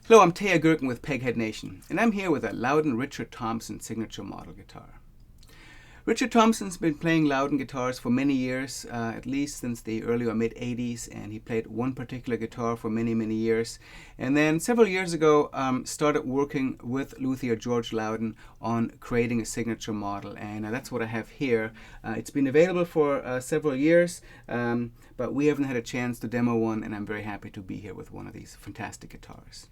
Hello, I'm Teja Gerken with Peghead Nation, and I'm here with a Lowden Richard Thompson signature model guitar. Richard Thompson's been playing Lowden guitars for many years, at least since the early or mid-80s, and he played one particular guitar for many, many years. And then several years ago, started working with luthier George Lowden on creating a signature model, and that's what I have here. It's been available for several years, but we haven't had a chance to demo one, and I'm very happy to be here with one of these fantastic guitars.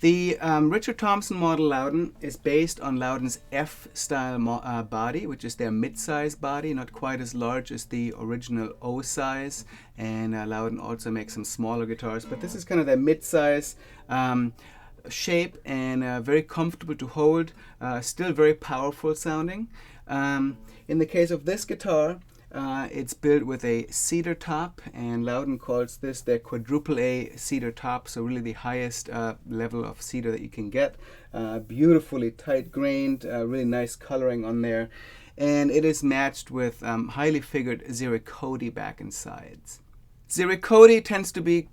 The Richard Thompson model Lowden is based on Lowden's F-style body, which is their mid-size body, not quite as large as the original O-size. And Lowden also makes some smaller guitars, but this is kind of their mid-size shape and very comfortable to hold, still very powerful sounding. In the case of this guitar, it's built with a cedar top, and Lowden calls this their quadruple A cedar top, so really the highest level of cedar that you can get. Beautifully tight grained, really nice coloring on there, and it is matched with highly figured ziricote back and sides. Ziricote tends to be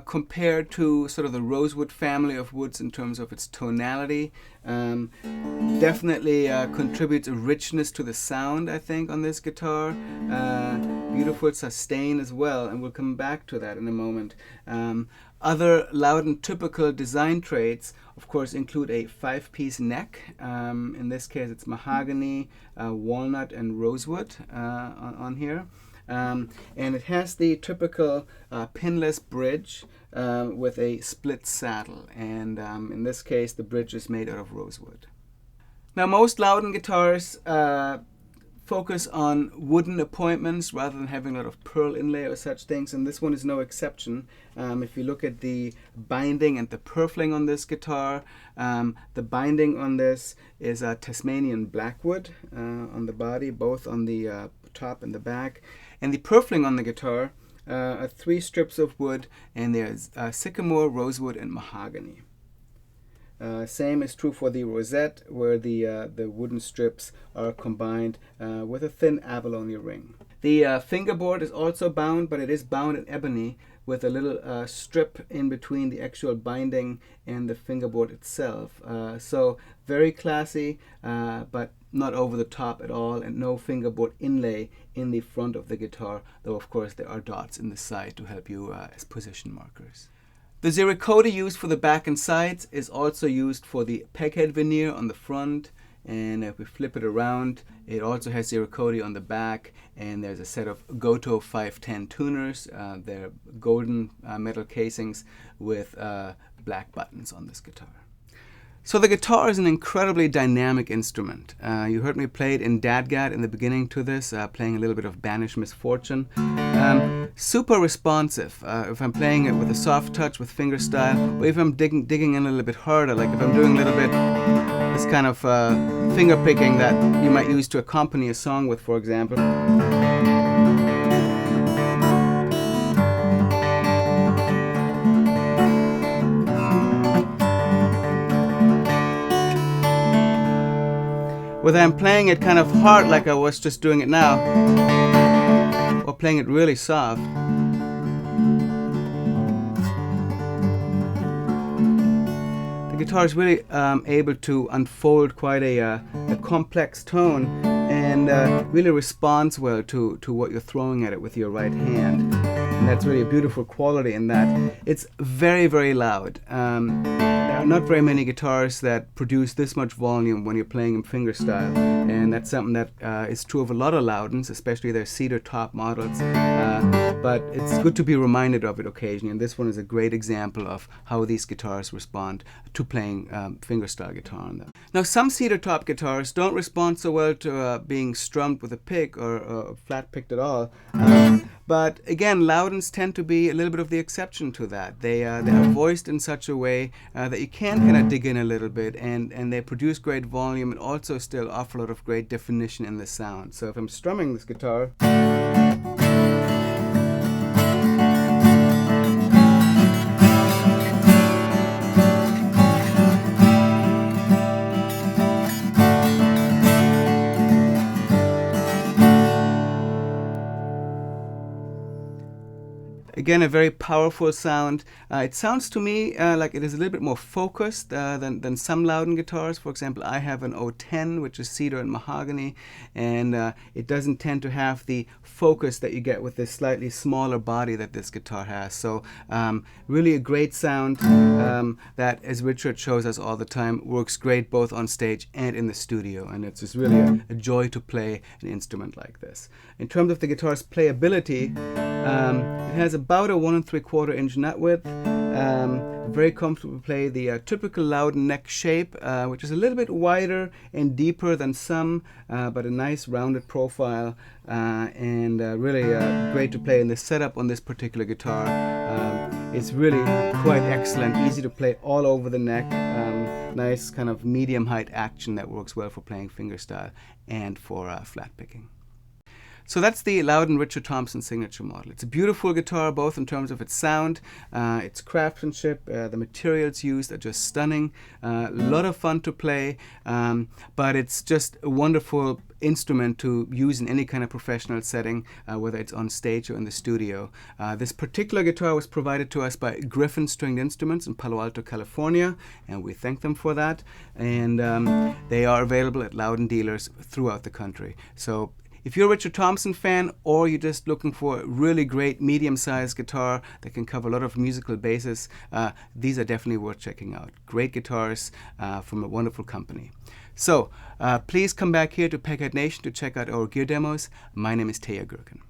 compared to sort of the rosewood family of woods in terms of its tonality. Definitely contributes a richness to the sound, I think, on this guitar. Beautiful sustain as well, and we'll come back to that in a moment. Other Lowden typical design traits, of course, include a 5-piece neck. In this case, it's mahogany, walnut, and rosewood on here. And it has the typical pinless bridge with a split saddle, and in this case the bridge is made out of rosewood. Now, most Lowden guitars focus on wooden appointments rather than having a lot of pearl inlay or such things, and this one is no exception. If you look at the binding and the purfling on this guitar, the binding on this is a Tasmanian blackwood on the body, both on the top and the back. And the purfling on the guitar are 3 strips of wood, and there's sycamore, rosewood, and mahogany. Same is true for the rosette, where the wooden strips are combined with a thin abalone ring. The fingerboard is also bound, but it is bound in ebony with a little strip in between the actual binding and the fingerboard itself. So very classy, but not over the top at all, and no fingerboard inlay in the front of the guitar, though of course there are dots in the side to help you as position markers. The ziricote used for the back and sides is also used for the peghead veneer on the front, and if we flip it around, it also has ziricote on the back, and there's a set of Goto 510 tuners. They're golden metal casings with black buttons on this guitar. So the guitar is an incredibly dynamic instrument. You heard me play it in Dadgad in the beginning to this, playing a little bit of Banished Misfortune. Super responsive. If I'm playing it with a soft touch with fingerstyle, or if I'm digging in a little bit harder, like if I'm doing a little bit this kind of finger picking that you might use to accompany a song with, for example. Whether I'm playing it kind of hard like I was just doing it now, or playing it really soft, the guitar is really able to unfold quite a complex tone, and really responds well to what you're throwing at it with your right hand. And that's really a beautiful quality in that. It's very, very loud. There are not very many guitars that produce this much volume when you're playing in fingerstyle, and that's something that is true of a lot of Lowdens, especially their cedar top models. But it's good to be reminded of it occasionally, and this one is a great example of how these guitars respond to playing fingerstyle guitar on them. Now, some cedar top guitars don't respond so well to being strummed with a pick or flat picked at all. But again, Lowdens tend to be a little bit of the exception to that. They are voiced in such a way that you can kind of dig in a little bit, and they produce great volume and also still offer a lot of great definition in the sound. So if I'm strumming this guitar, Again, a very powerful sound. It sounds to me like it is a little bit more focused than some Lowden guitars. For example, I have an 010, which is cedar and mahogany, and it doesn't tend to have the focus that you get with this slightly smaller body that this guitar has. So really a great sound that, as Richard shows us all the time, works great both on stage and in the studio, and it's just really a joy to play an instrument like this. In terms of the guitar's playability, it has about a 1 3/4 inch nut width. Very comfortable to play the typical Lowden neck shape, which is a little bit wider and deeper than some, but a nice rounded profile, and really great to play in the setup on this particular guitar. It's really quite excellent, easy to play all over the neck. Nice kind of medium height action that works well for playing fingerstyle and for flat picking. So that's the Lowden Richard Thompson signature model. It's a beautiful guitar, both in terms of its sound, its craftsmanship, the materials used are just stunning. A lot of fun to play, but it's just a wonderful instrument to use in any kind of professional setting, whether it's on stage or in the studio. This particular guitar was provided to us by Griffin Stringed Instruments in Palo Alto, California, and we thank them for that. And they are available at Lowden dealers throughout the country. So if you're a Richard Thompson fan, or you're just looking for a really great medium-sized guitar that can cover a lot of musical bases, these are definitely worth checking out. Great guitars from a wonderful company. So please come back here to Peghead Nation to check out our gear demos. My name is Teja Gerken.